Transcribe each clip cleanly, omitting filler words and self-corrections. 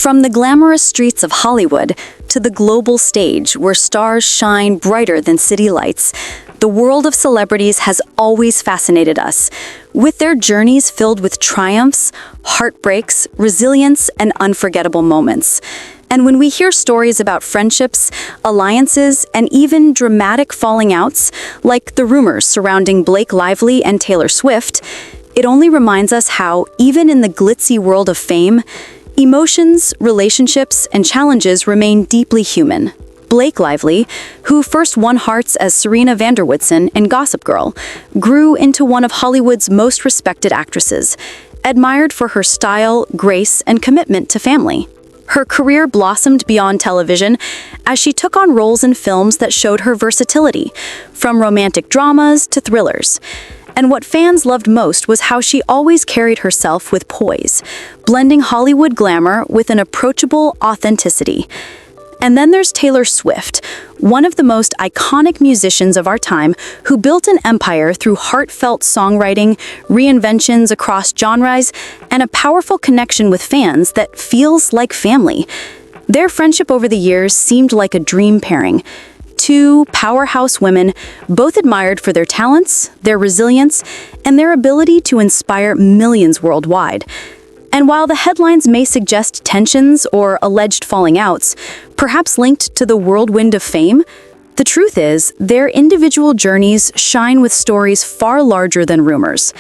From the glamorous streets of Hollywood to the global stage where stars shine brighter than city lights, the world of celebrities has always fascinated us, with their journeys filled with triumphs, heartbreaks, resilience, and unforgettable moments. And when we hear stories about friendships, alliances, and even dramatic falling outs, like the rumors surrounding Blake Lively and Taylor Swift, it only reminds us how, even in the glitzy world of fame, emotions, relationships, and challenges remain deeply human. Blake Lively, who first won hearts as Serena van der Woodsen in Gossip Girl, grew into one of Hollywood's most respected actresses, admired for her style, grace, and commitment to family. Her career blossomed beyond television as she took on roles in films that showed her versatility, from romantic dramas to thrillers. And what fans loved most was how she always carried herself with poise, blending Hollywood glamour with an approachable authenticity. And then there's Taylor Swift, one of the most iconic musicians of our time who built an empire through heartfelt songwriting, reinventions across genres, and a powerful connection with fans that feels like family. Their friendship over the years seemed like a dream pairing. Two powerhouse women, both admired for their talents, their resilience, and their ability to inspire millions worldwide. And while the headlines may suggest tensions or alleged falling outs, perhaps linked to the whirlwind of fame, the truth is, their individual journeys shine with stories far larger than rumors.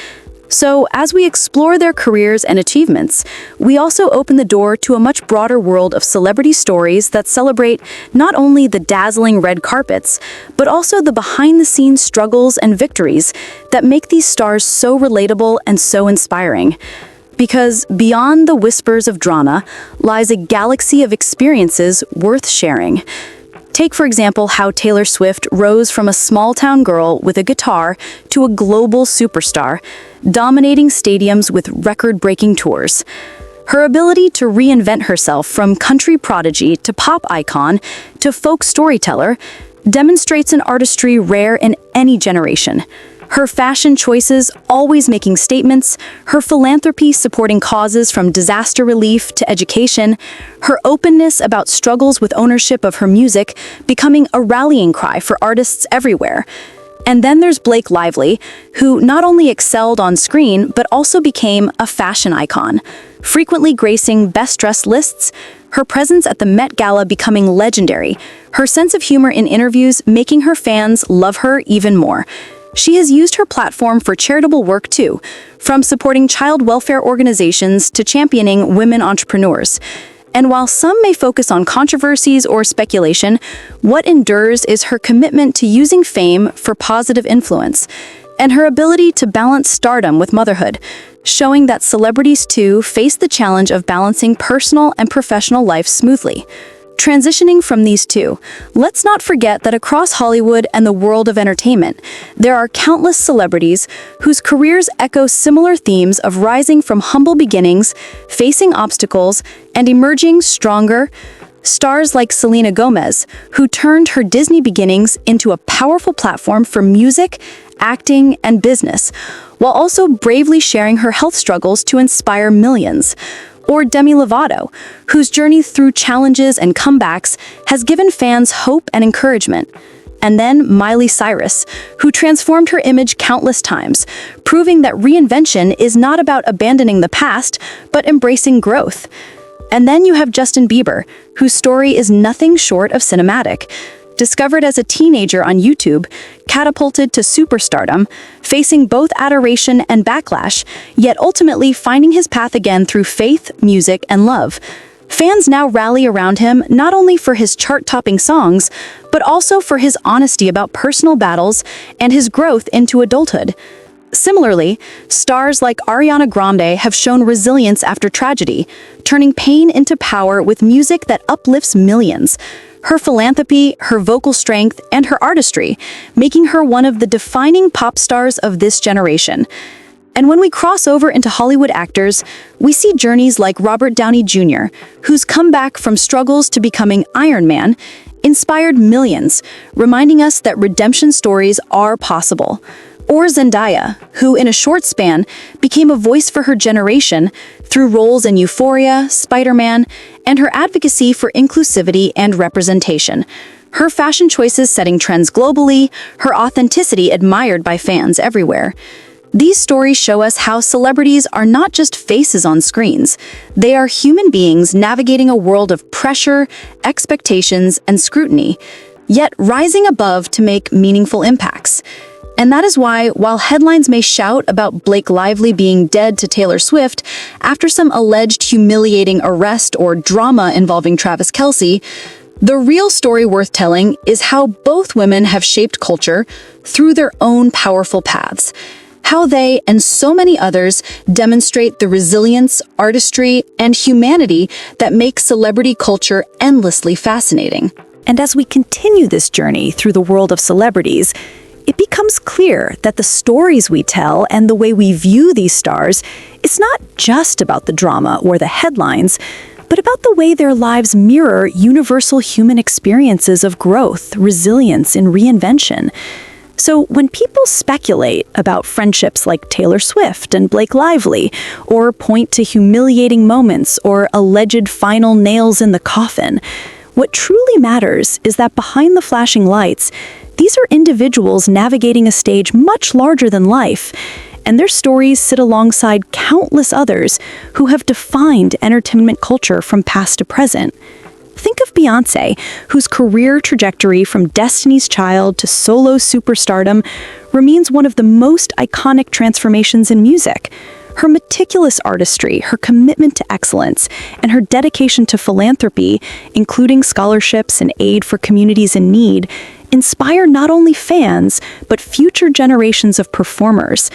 So, as we explore their careers and achievements, we also open the door to a much broader world of celebrity stories that celebrate not only the dazzling red carpets, but also the behind-the-scenes struggles and victories that make these stars so relatable and so inspiring. Because beyond the whispers of drama lies a galaxy of experiences worth sharing. Take, for example, how Taylor Swift rose from a small-town girl with a guitar to a global superstar, dominating stadiums with record-breaking tours. Her ability to reinvent herself from country prodigy to pop icon to folk storyteller demonstrates an artistry rare in any generation. Her fashion choices always making statements, her philanthropy supporting causes from disaster relief to education, her openness about struggles with ownership of her music becoming a rallying cry for artists everywhere. And then there's Blake Lively, who not only excelled on screen, but also became a fashion icon, frequently gracing best-dressed lists, her presence at the Met Gala becoming legendary, her sense of humor in interviews making her fans love her even more. She has used her platform for charitable work too, from supporting child welfare organizations to championing women entrepreneurs. And while some may focus on controversies or speculation, what endures is her commitment to using fame for positive influence, and her ability to balance stardom with motherhood, showing that celebrities too face the challenge of balancing personal and professional life smoothly. Transitioning from these two, let's not forget that across Hollywood and the world of entertainment, there are countless celebrities whose careers echo similar themes of rising from humble beginnings, facing obstacles, and emerging stronger. Stars like Selena Gomez, who turned her Disney beginnings into a powerful platform for music, acting, and business, while also bravely sharing her health struggles to inspire millions. Or Demi Lovato, whose journey through challenges and comebacks has given fans hope and encouragement. And then Miley Cyrus, who transformed her image countless times, proving that reinvention is not about abandoning the past, but embracing growth. And then you have Justin Bieber, whose story is nothing short of cinematic. Discovered as a teenager on YouTube, catapulted to superstardom, facing both adoration and backlash, yet ultimately finding his path again through faith, music, and love. Fans now rally around him not only for his chart-topping songs, but also for his honesty about personal battles and his growth into adulthood. Similarly, stars like Ariana Grande have shown resilience after tragedy, turning pain into power with music that uplifts millions. Her philanthropy, her vocal strength, and her artistry, making her one of the defining pop stars of this generation. And when we cross over into Hollywood actors, we see journeys like Robert Downey Jr., whose comeback from struggles to becoming Iron Man inspired millions, reminding us that redemption stories are possible. Or Zendaya, who in a short span became a voice for her generation through roles in Euphoria, Spider-Man, and her advocacy for inclusivity and representation. Her fashion choices setting trends globally, her authenticity admired by fans everywhere. These stories show us how celebrities are not just faces on screens. They are human beings navigating a world of pressure, expectations, and scrutiny, yet rising above to make meaningful impacts. And that is why, while headlines may shout about Blake Lively being dead to Taylor Swift after some alleged humiliating arrest or drama involving Travis Kelce, the real story worth telling is how both women have shaped culture through their own powerful paths. How they, and so many others, demonstrate the resilience, artistry, and humanity that make celebrity culture endlessly fascinating. And as we continue this journey through the world of celebrities, it becomes clear that the stories we tell and the way we view these stars is not just about the drama or the headlines, but about the way their lives mirror universal human experiences of growth, resilience, and reinvention. So when people speculate about friendships like Taylor Swift and Blake Lively, or point to humiliating moments or alleged final nails in the coffin, what truly matters is that behind the flashing lights, these are individuals navigating a stage much larger than life, and their stories sit alongside countless others who have defined entertainment culture from past to present. Think of Beyoncé, whose career trajectory from Destiny's Child to solo superstardom remains one of the most iconic transformations in music. Her meticulous artistry, her commitment to excellence, and her dedication to philanthropy, including scholarships and aid for communities in need, inspire not only fans, but future generations of performers.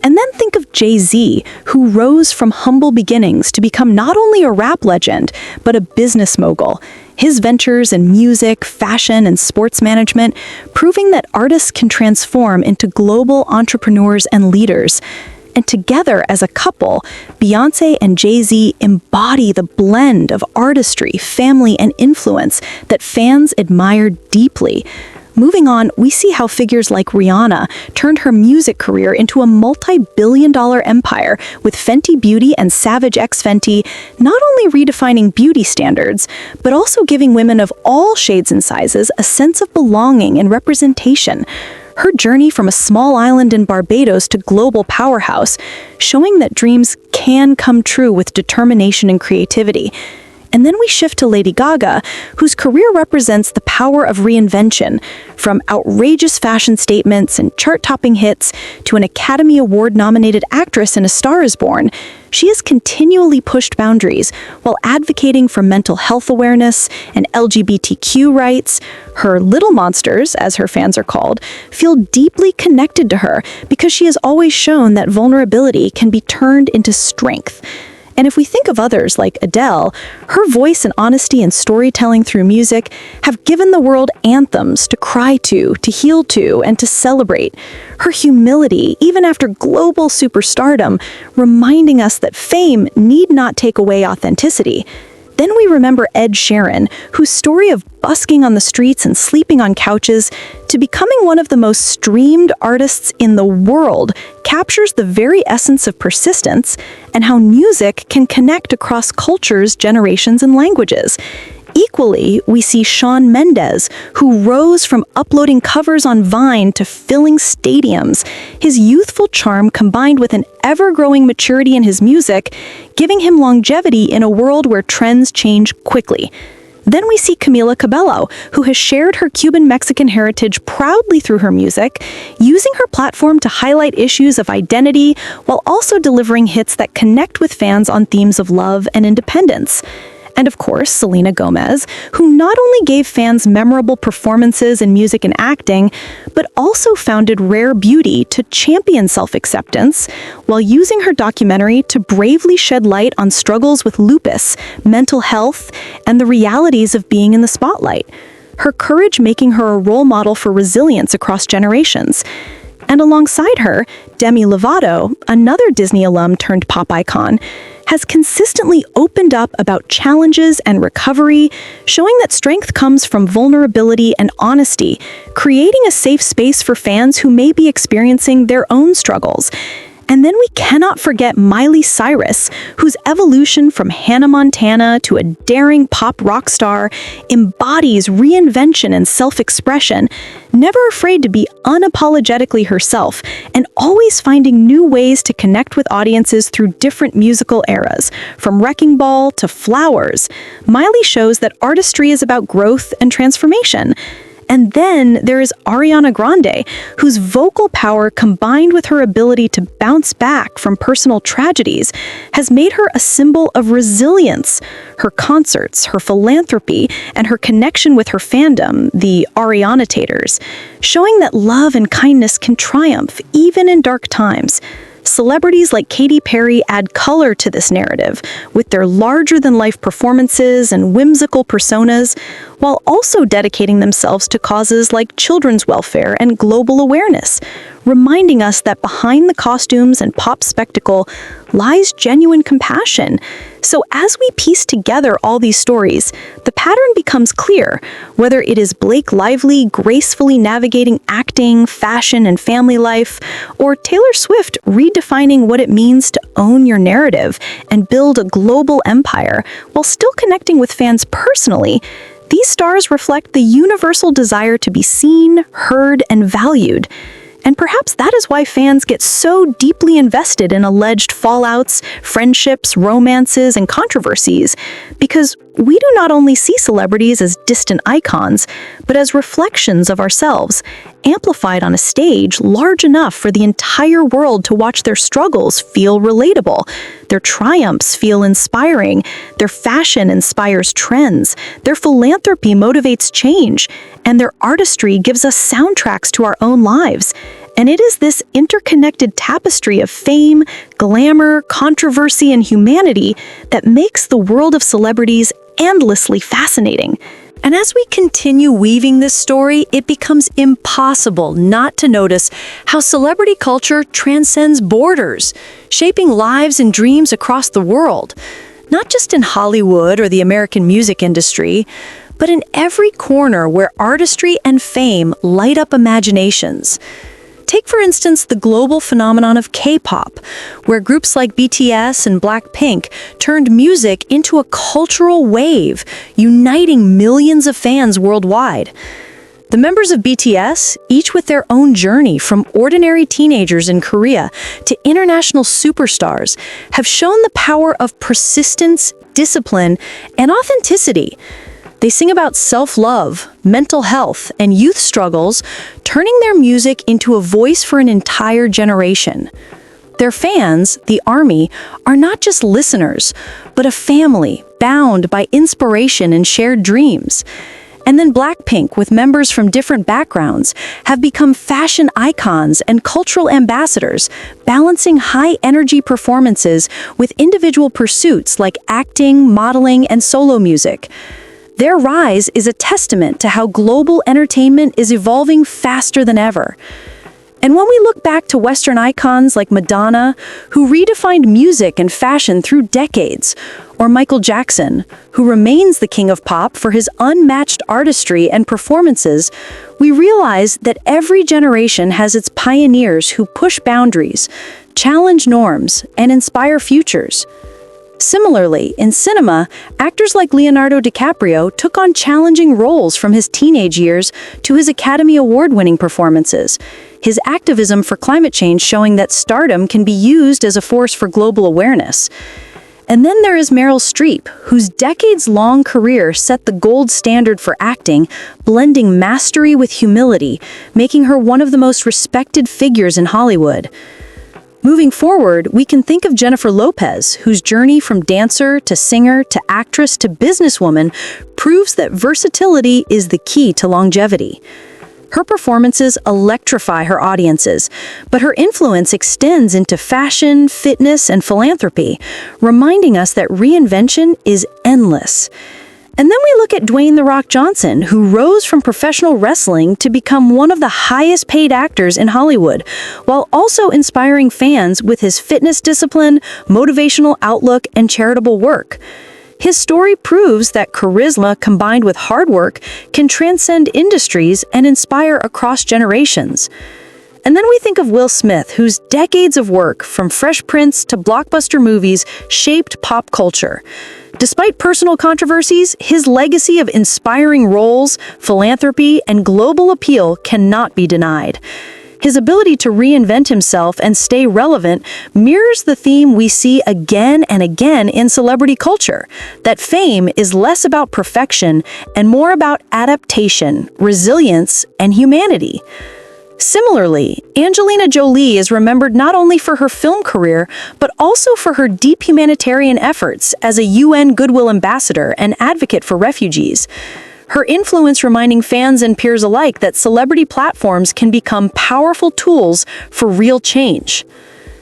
And then think of Jay-Z, who rose from humble beginnings to become not only a rap legend, but a business mogul. His ventures in music, fashion, and sports management, proving that artists can transform into global entrepreneurs and leaders. And together as a couple, Beyoncé and Jay-Z embody the blend of artistry, family, and influence that fans admire deeply. Moving on, we see how figures like Rihanna turned her music career into a multi-billion-dollar empire with Fenty Beauty and Savage X Fenty, not only redefining beauty standards, but also giving women of all shades and sizes a sense of belonging and representation. Her journey from a small island in Barbados to global powerhouse, showing that dreams can come true with determination and creativity. And then we shift to Lady Gaga, whose career represents the power of reinvention, from outrageous fashion statements and chart-topping hits to an Academy Award-nominated actress in A Star is Born. She has continually pushed boundaries while advocating for mental health awareness and LGBTQ rights. Her little monsters, as her fans are called, feel deeply connected to her because she has always shown that vulnerability can be turned into strength. And if we think of others like Adele, her voice and honesty and storytelling through music have given the world anthems to cry to heal to, and to celebrate. Her humility, even after global superstardom, reminding us that fame need not take away authenticity. Then we remember Ed Sheeran, whose story of busking on the streets and sleeping on couches to becoming one of the most streamed artists in the world captures the very essence of persistence and how music can connect across cultures, generations, and languages. Equally, we see Shawn Mendes, who rose from uploading covers on Vine to filling stadiums. His youthful charm combined with an ever-growing maturity in his music, giving him longevity in a world where trends change quickly. Then we see Camila Cabello, who has shared her Cuban-Mexican heritage proudly through her music, using her platform to highlight issues of identity while also delivering hits that connect with fans on themes of love and independence. And of course, Selena Gomez, who not only gave fans memorable performances in music and acting, but also founded Rare Beauty to champion self-acceptance, while using her documentary to bravely shed light on struggles with lupus, mental health, and the realities of being in the spotlight. Her courage making her a role model for resilience across generations. And alongside her, Demi Lovato, another Disney alum turned pop icon, has consistently opened up about challenges and recovery, showing that strength comes from vulnerability and honesty, creating a safe space for fans who may be experiencing their own struggles. And then we cannot forget Miley Cyrus, whose evolution from Hannah Montana to a daring pop rock star embodies reinvention and self-expression, never afraid to be unapologetically herself and always finding new ways to connect with audiences through different musical eras. From Wrecking Ball to Flowers, Miley shows that artistry is about growth and transformation. And then there is Ariana Grande, whose vocal power combined with her ability to bounce back from personal tragedies has made her a symbol of resilience. Her concerts, her philanthropy, and her connection with her fandom, the Arianatators, showing that love and kindness can triumph even in dark times. Celebrities like Katy Perry add color to this narrative with their larger-than-life performances and whimsical personas, while also dedicating themselves to causes like children's welfare and global awareness, reminding us that behind the costumes and pop spectacle lies genuine compassion. So as we piece together all these stories, the pattern becomes clear. Whether it is Blake Lively gracefully navigating acting, fashion, and family life, or Taylor Swift redefining what it means to own your narrative and build a global empire while still connecting with fans personally, these stars reflect the universal desire to be seen, heard, and valued. And perhaps that is why fans get so deeply invested in alleged fallouts, friendships, romances, and controversies, because we do not only see celebrities as distant icons, but as reflections of ourselves, amplified on a stage large enough for the entire world to watch their struggles feel relatable, their triumphs feel inspiring, their fashion inspires trends, their philanthropy motivates change, and their artistry gives us soundtracks to our own lives. And it is this interconnected tapestry of fame, glamour, controversy, and humanity that makes the world of celebrities endlessly fascinating. And as we continue weaving this story, it becomes impossible not to notice how celebrity culture transcends borders, shaping lives and dreams across the world, not just in Hollywood or the American music industry, but in every corner where artistry and fame light up imaginations. Take, for instance, the global phenomenon of K-pop, where groups like BTS and Blackpink turned music into a cultural wave, uniting millions of fans worldwide. The members of BTS, each with their own journey from ordinary teenagers in Korea to international superstars, have shown the power of persistence, discipline, and authenticity. They sing about self-love, mental health, and youth struggles, turning their music into a voice for an entire generation. Their fans, the ARMY, are not just listeners, but a family bound by inspiration and shared dreams. And then Blackpink, with members from different backgrounds, have become fashion icons and cultural ambassadors, balancing high-energy performances with individual pursuits like acting, modeling, and solo music. Their rise is a testament to how global entertainment is evolving faster than ever. And when we look back to Western icons like Madonna, who redefined music and fashion through decades, or Michael Jackson, who remains the king of pop for his unmatched artistry and performances, we realize that every generation has its pioneers who push boundaries, challenge norms, and inspire futures. Similarly, in cinema, actors like Leonardo DiCaprio took on challenging roles from his teenage years to his Academy Award-winning performances, his activism for climate change showing that stardom can be used as a force for global awareness. And then there is Meryl Streep, whose decades-long career set the gold standard for acting, blending mastery with humility, making her one of the most respected figures in Hollywood. Moving forward, we can think of Jennifer Lopez, whose journey from dancer to singer to actress to businesswoman proves that versatility is the key to longevity. Her performances electrify her audiences, but her influence extends into fashion, fitness, and philanthropy, reminding us that reinvention is endless. And then we look at Dwayne "The Rock" Johnson, who rose from professional wrestling to become one of the highest paid actors in Hollywood, while also inspiring fans with his fitness discipline, motivational outlook, and charitable work. His story proves that charisma combined with hard work can transcend industries and inspire across generations. And then we think of Will Smith, whose decades of work, from Fresh Prince to blockbuster movies, shaped pop culture. Despite personal controversies, his legacy of inspiring roles, philanthropy, and global appeal cannot be denied. His ability to reinvent himself and stay relevant mirrors the theme we see again and again in celebrity culture, that fame is less about perfection and more about adaptation, resilience, and humanity. Similarly, Angelina Jolie is remembered not only for her film career, but also for her deep humanitarian efforts as a UN Goodwill Ambassador and advocate for refugees. Her influence reminding fans and peers alike that celebrity platforms can become powerful tools for real change.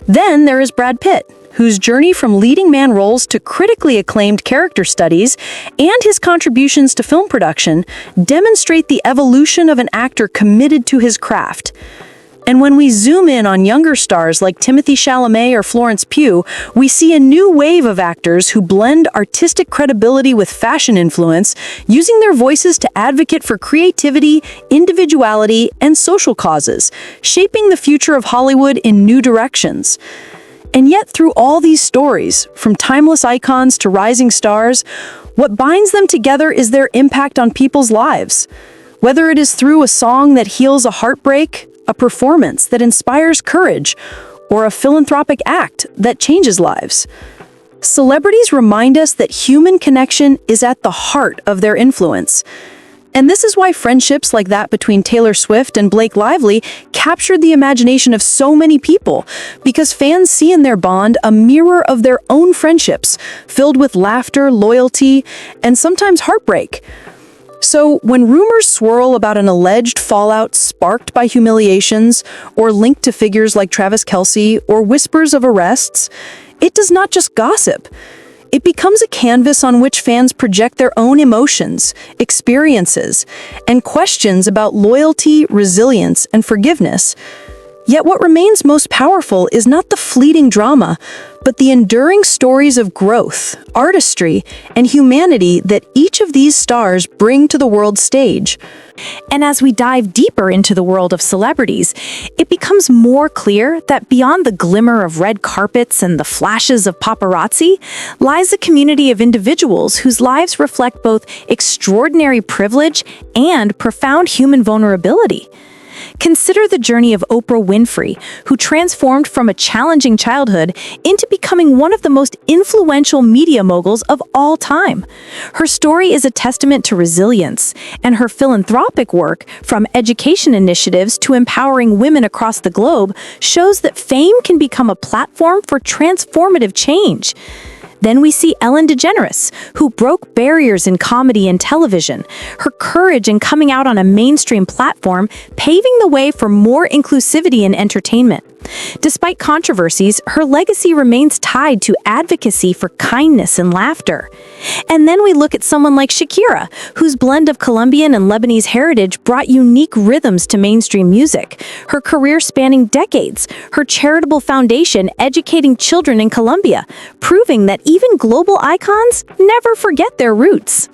Then there is Brad Pitt, whose journey from leading man roles to critically acclaimed character studies and his contributions to film production demonstrate the evolution of an actor committed to his craft. And when we zoom in on younger stars like Timothée Chalamet or Florence Pugh, we see a new wave of actors who blend artistic credibility with fashion influence, using their voices to advocate for creativity, individuality, and social causes, shaping the future of Hollywood in new directions. And yet, through all these stories, from timeless icons to rising stars, what binds them together is their impact on people's lives. Whether it is through a song that heals a heartbreak, a performance that inspires courage, or a philanthropic act that changes lives. Celebrities remind us that human connection is at the heart of their influence. And this is why friendships like that between Taylor Swift and Blake Lively captured the imagination of so many people, because fans see in their bond a mirror of their own friendships, filled with laughter, loyalty, and sometimes heartbreak. So, when rumors swirl about an alleged fallout sparked by humiliations, or linked to figures like Travis Kelce, or whispers of arrests, it does not just gossip. It becomes a canvas on which fans project their own emotions, experiences, and questions about loyalty, resilience, and forgiveness. Yet what remains most powerful is not the fleeting drama, but the enduring stories of growth, artistry, and humanity that each of these stars bring to the world stage. And as we dive deeper into the world of celebrities, it becomes more clear that beyond the glimmer of red carpets and the flashes of paparazzi lies a community of individuals whose lives reflect both extraordinary privilege and profound human vulnerability. Consider the journey of Oprah Winfrey, who transformed from a challenging childhood into becoming one of the most influential media moguls of all time. Her story is a testament to resilience, and her philanthropic work, from education initiatives to empowering women across the globe, shows that fame can become a platform for transformative change. Then we see Ellen DeGeneres, who broke barriers in comedy and television, her courage in coming out on a mainstream platform, paving the way for more inclusivity in entertainment. Despite controversies, her legacy remains tied to advocacy for kindness and laughter. And then we look at someone like Shakira, whose blend of Colombian and Lebanese heritage brought unique rhythms to mainstream music, her career spanning decades, her charitable foundation educating children in Colombia, proving that even global icons never forget their roots.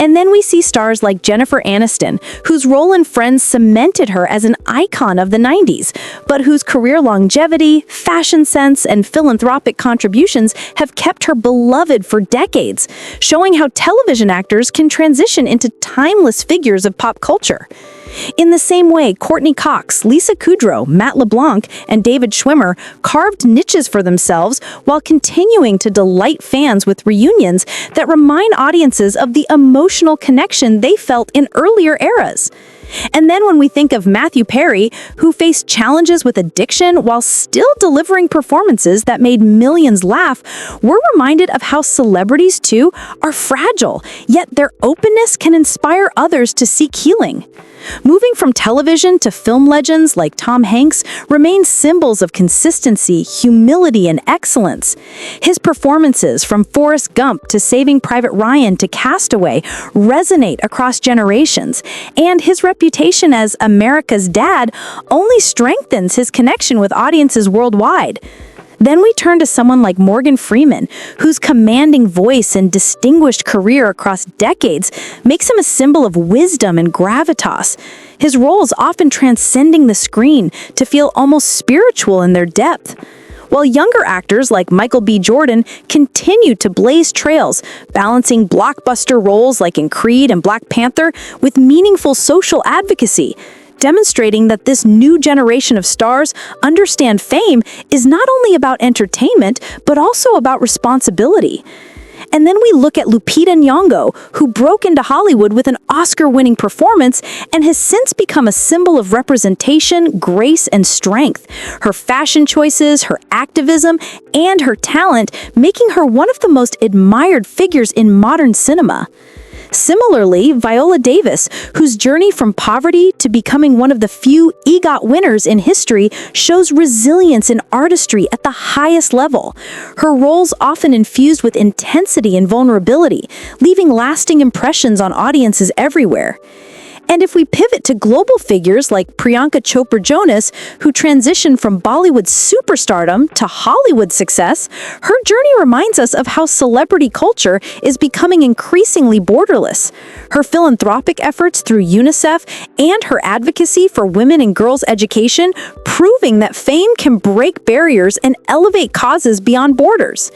And then we see stars like Jennifer Aniston, whose role in Friends cemented her as an icon of the 90s, but whose career longevity, fashion sense, and philanthropic contributions have kept her beloved for decades, showing how television actors can transition into timeless figures of pop culture. In the same way, Courtney Cox, Lisa Kudrow, Matt LeBlanc, and David Schwimmer carved niches for themselves while continuing to delight fans with reunions that remind audiences of the emotional connection they felt in earlier eras. And then when we think of Matthew Perry, who faced challenges with addiction while still delivering performances that made millions laugh, we're reminded of how celebrities, too, are fragile, yet their openness can inspire others to seek healing. Moving from television to film legends like Tom Hanks remain symbols of consistency, humility, and excellence. His performances, from Forrest Gump to Saving Private Ryan to Castaway, resonate across generations, and his reputation as America's dad only strengthens his connection with audiences worldwide. Then we turn to someone like Morgan Freeman, whose commanding voice and distinguished career across decades makes him a symbol of wisdom and gravitas. His roles often transcending the screen to feel almost spiritual in their depth. While younger actors like Michael B. Jordan continue to blaze trails, balancing blockbuster roles like in Creed and Black Panther with meaningful social advocacy, demonstrating that this new generation of stars understand fame is not only about entertainment, but also about responsibility. And then we look at Lupita Nyong'o, who broke into Hollywood with an Oscar-winning performance and has since become a symbol of representation, grace, and strength. Her fashion choices, her activism, and her talent making her one of the most admired figures in modern cinema. Similarly, Viola Davis, whose journey from poverty to becoming one of the few EGOT winners in history, shows resilience in artistry at the highest level. Her roles often infused with intensity and vulnerability, leaving lasting impressions on audiences everywhere. And if we pivot to global figures like Priyanka Chopra Jonas, who transitioned from Bollywood superstardom to Hollywood success, her journey reminds us of how celebrity culture is becoming increasingly borderless. Her philanthropic efforts through UNICEF and her advocacy for women and girls' education, proving that fame can break barriers and elevate causes beyond borders.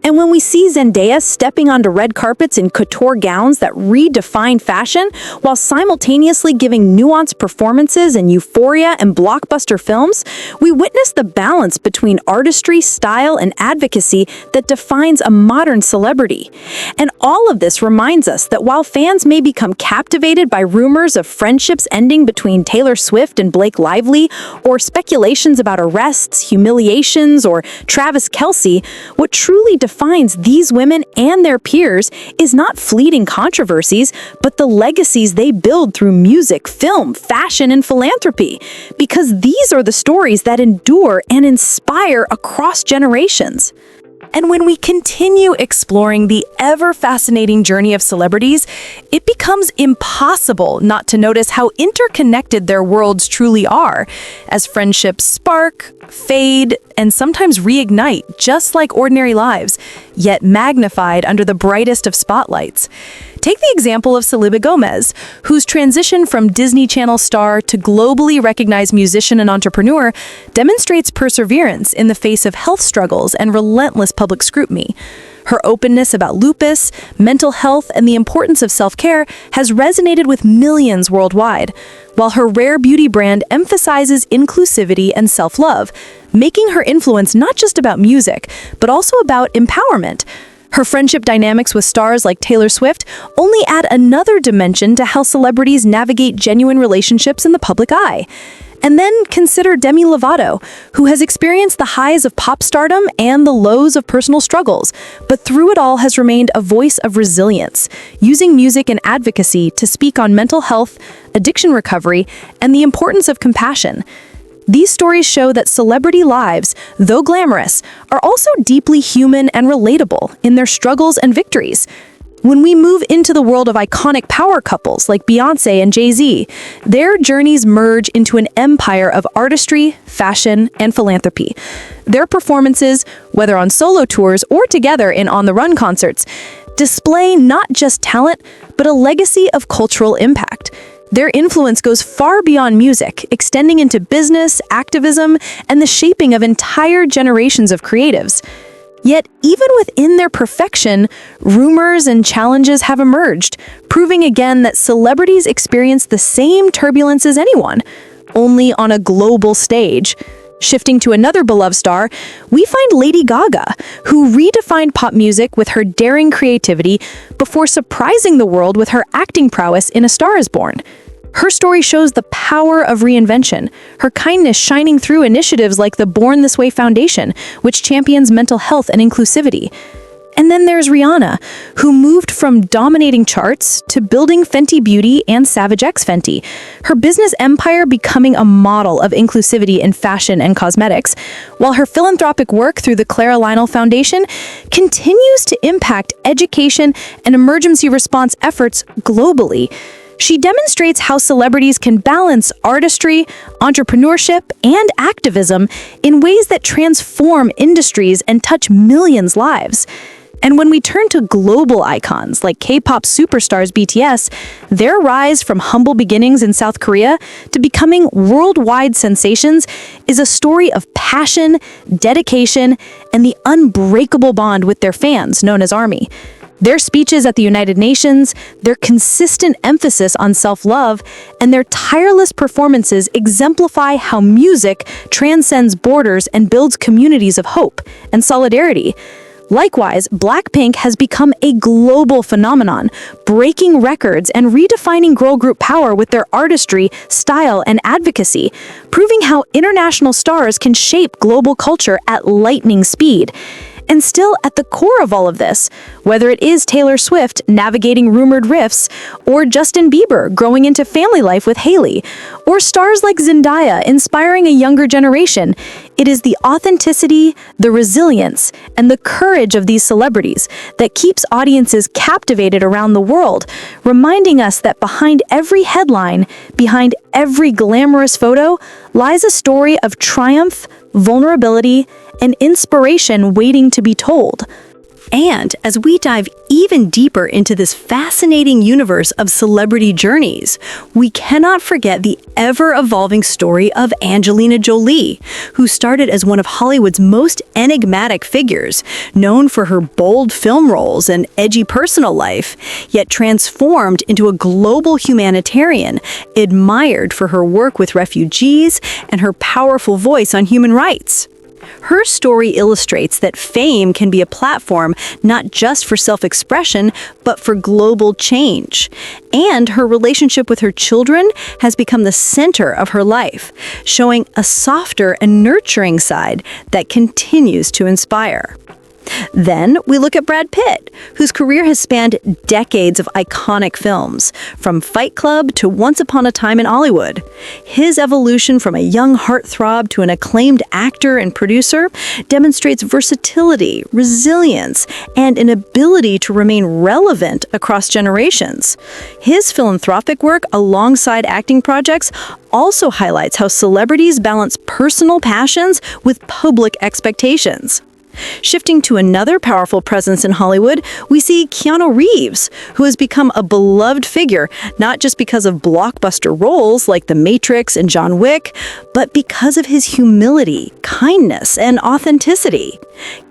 And when we see Zendaya stepping onto red carpets in couture gowns that redefine fashion, while simultaneously giving nuanced performances in Euphoria and blockbuster films, we witness the balance between artistry, style, and advocacy that defines a modern celebrity. And all of this reminds us that while fans may become captivated by rumors of friendships ending between Taylor Swift and Blake Lively, or speculations about arrests, humiliations, or Travis Kelce, what truly defines these women and their peers is not fleeting controversies, but the legacies they build through music, film, fashion, and philanthropy, because these are the stories that endure and inspire across generations. And when we continue exploring the ever-fascinating journey of celebrities, it becomes impossible not to notice how interconnected their worlds truly are, as friendships spark, fade, and sometimes reignite, just like ordinary lives, yet magnified under the brightest of spotlights. Take the example of Selena Gomez, whose transition from Disney Channel star to globally recognized musician and entrepreneur demonstrates perseverance in the face of health struggles and relentless public scrutiny. Her openness about lupus, mental health, and the importance of self-care has resonated with millions worldwide, while her rare beauty brand emphasizes inclusivity and self-love, making her influence not just about music, but also about empowerment. Her friendship dynamics with stars like Taylor Swift only add another dimension to how celebrities navigate genuine relationships in the public eye. And then consider Demi Lovato, who has experienced the highs of pop stardom and the lows of personal struggles, but through it all has remained a voice of resilience, using music and advocacy to speak on mental health, addiction recovery, and the importance of compassion. These stories show that celebrity lives, though glamorous, are also deeply human and relatable in their struggles and victories. When we move into the world of iconic power couples like Beyoncé and Jay-Z, their journeys merge into an empire of artistry, fashion, and philanthropy. Their performances, whether on solo tours or together in on-the-run concerts, display not just talent, but a legacy of cultural impact. Their influence goes far beyond music, extending into business, activism, and the shaping of entire generations of creatives. Yet, even within their perfection, rumors and challenges have emerged, proving again that celebrities experience the same turbulence as anyone, only on a global stage. Shifting to another beloved star, we find Lady Gaga, who redefined pop music with her daring creativity before surprising the world with her acting prowess in A Star is Born. Her story shows the power of reinvention, her kindness shining through initiatives like the Born This Way Foundation, which champions mental health and inclusivity. And then there's Rihanna, who moved from dominating charts to building Fenty Beauty and Savage X Fenty, her business empire becoming a model of inclusivity in fashion and cosmetics, while her philanthropic work through the Clara Lionel Foundation continues to impact education and emergency response efforts globally. She demonstrates how celebrities can balance artistry, entrepreneurship, and activism in ways that transform industries and touch millions' lives. And when we turn to global icons like K-pop superstars BTS, their rise from humble beginnings in South Korea to becoming worldwide sensations is a story of passion, dedication, and the unbreakable bond with their fans, known as ARMY. Their speeches at the United Nations, their consistent emphasis on self-love, and their tireless performances exemplify how music transcends borders and builds communities of hope and solidarity. Likewise, Blackpink has become a global phenomenon, breaking records and redefining girl group power with their artistry, style, and advocacy, proving how international stars can shape global culture at lightning speed. And still at the core of all of this, whether it is Taylor Swift navigating rumored rifts, or Justin Bieber growing into family life with Hailey, or stars like Zendaya inspiring a younger generation, it is the authenticity, the resilience, and the courage of these celebrities that keeps audiences captivated around the world, reminding us that behind every headline, behind every glamorous photo, lies a story of triumph, vulnerability, and inspiration waiting to be told. And as we dive even deeper into this fascinating universe of celebrity journeys, we cannot forget the ever-evolving story of Angelina Jolie, who started as one of Hollywood's most enigmatic figures, known for her bold film roles and edgy personal life, yet transformed into a global humanitarian, admired for her work with refugees and her powerful voice on human rights. Her story illustrates that fame can be a platform not just for self-expression, but for global change. And her relationship with her children has become the center of her life, showing a softer and nurturing side that continues to inspire. Then we look at Brad Pitt, whose career has spanned decades of iconic films, from Fight Club to Once Upon a Time in Hollywood. His evolution from a young heartthrob to an acclaimed actor and producer demonstrates versatility, resilience, and an ability to remain relevant across generations. His philanthropic work alongside acting projects also highlights how celebrities balance personal passions with public expectations. Shifting to another powerful presence in Hollywood, we see Keanu Reeves, who has become a beloved figure not just because of blockbuster roles like The Matrix and John Wick, but because of his humility, kindness, and authenticity.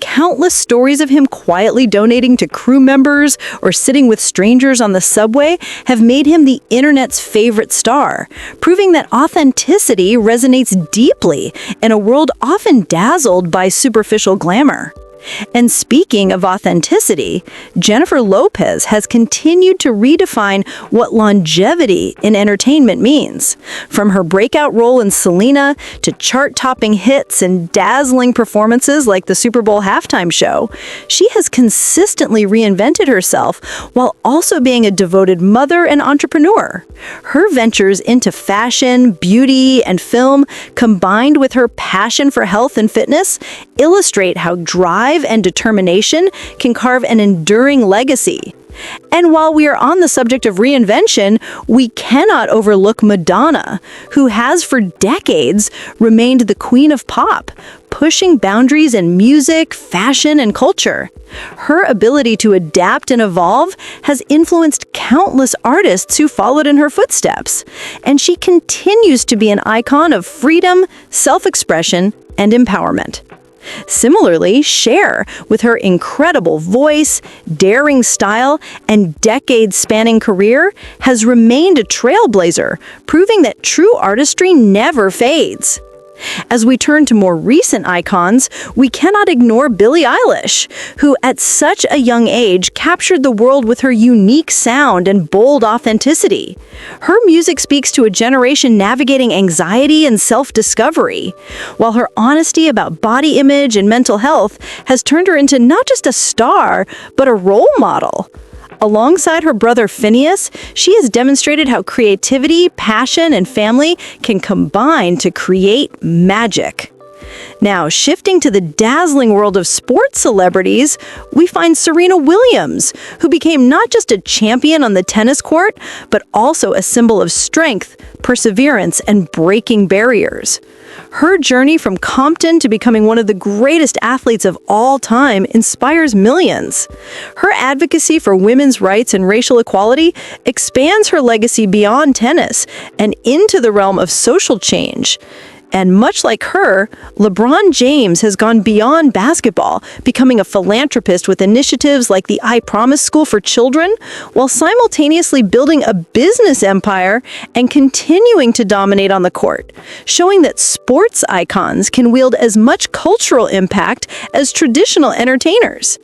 Countless stories of him quietly donating to crew members or sitting with strangers on the subway have made him the internet's favorite star, proving that authenticity resonates deeply in a world often dazzled by superficial glamour. And speaking of authenticity, Jennifer Lopez has continued to redefine what longevity in entertainment means. From her breakout role in Selena to chart-topping hits and dazzling performances like the Super Bowl halftime show, she has consistently reinvented herself while also being a devoted mother and entrepreneur. Her ventures into fashion, beauty, and film, combined with her passion for health and fitness, illustrate how drive and determination can carve an enduring legacy. And while we are on the subject of reinvention, we cannot overlook Madonna, who has for decades remained the queen of pop, pushing boundaries in music, fashion, and culture. Her ability to adapt and evolve has influenced countless artists who followed in her footsteps, and she continues to be an icon of freedom, self-expression, and empowerment. Similarly, Cher, with her incredible voice, daring style, and decade-spanning career, has remained a trailblazer, proving that true artistry never fades. As we turn to more recent icons, we cannot ignore Billie Eilish, who at such a young age captured the world with her unique sound and bold authenticity. Her music speaks to a generation navigating anxiety and self-discovery, while her honesty about body image and mental health has turned her into not just a star, but a role model. Alongside her brother Phineas, she has demonstrated how creativity, passion, and family can combine to create magic. Now, shifting to the dazzling world of sports celebrities, we find Serena Williams, who became not just a champion on the tennis court, but also a symbol of strength, perseverance, and breaking barriers. Her journey from Compton to becoming one of the greatest athletes of all time inspires millions. Her advocacy for women's rights and racial equality expands her legacy beyond tennis and into the realm of social change. And much like her, LeBron James has gone beyond basketball, becoming a philanthropist with initiatives like the I Promise School for Children, while simultaneously building a business empire and continuing to dominate on the court, showing that sports icons can wield as much cultural impact as traditional entertainers.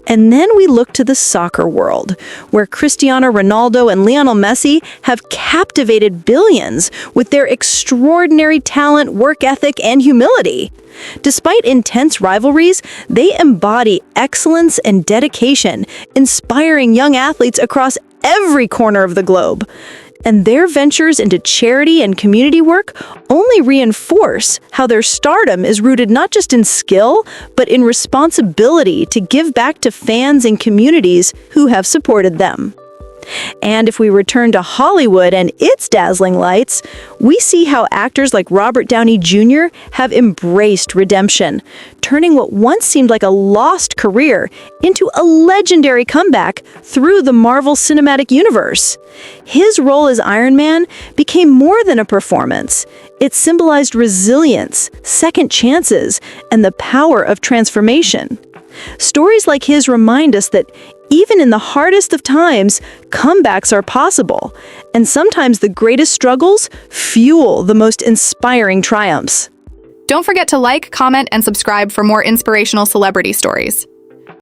And then we look to the soccer world, where Cristiano Ronaldo and Lionel Messi have captivated billions with their extraordinary talent, work ethic, and humility. Despite intense rivalries, they embody excellence and dedication, inspiring young athletes across every corner of the globe. And their ventures into charity and community work only reinforce how their stardom is rooted not just in skill, but in responsibility to give back to fans and communities who have supported them. And if we return to Hollywood and its dazzling lights, we see how actors like Robert Downey Jr. have embraced redemption, turning what once seemed like a lost career into a legendary comeback through the Marvel Cinematic Universe. His role as Iron Man became more than a performance. It symbolized resilience, second chances, and the power of transformation. Stories like his remind us that even in the hardest of times, comebacks are possible, and sometimes the greatest struggles fuel the most inspiring triumphs. Don't forget to like, comment, and subscribe for more inspirational celebrity stories.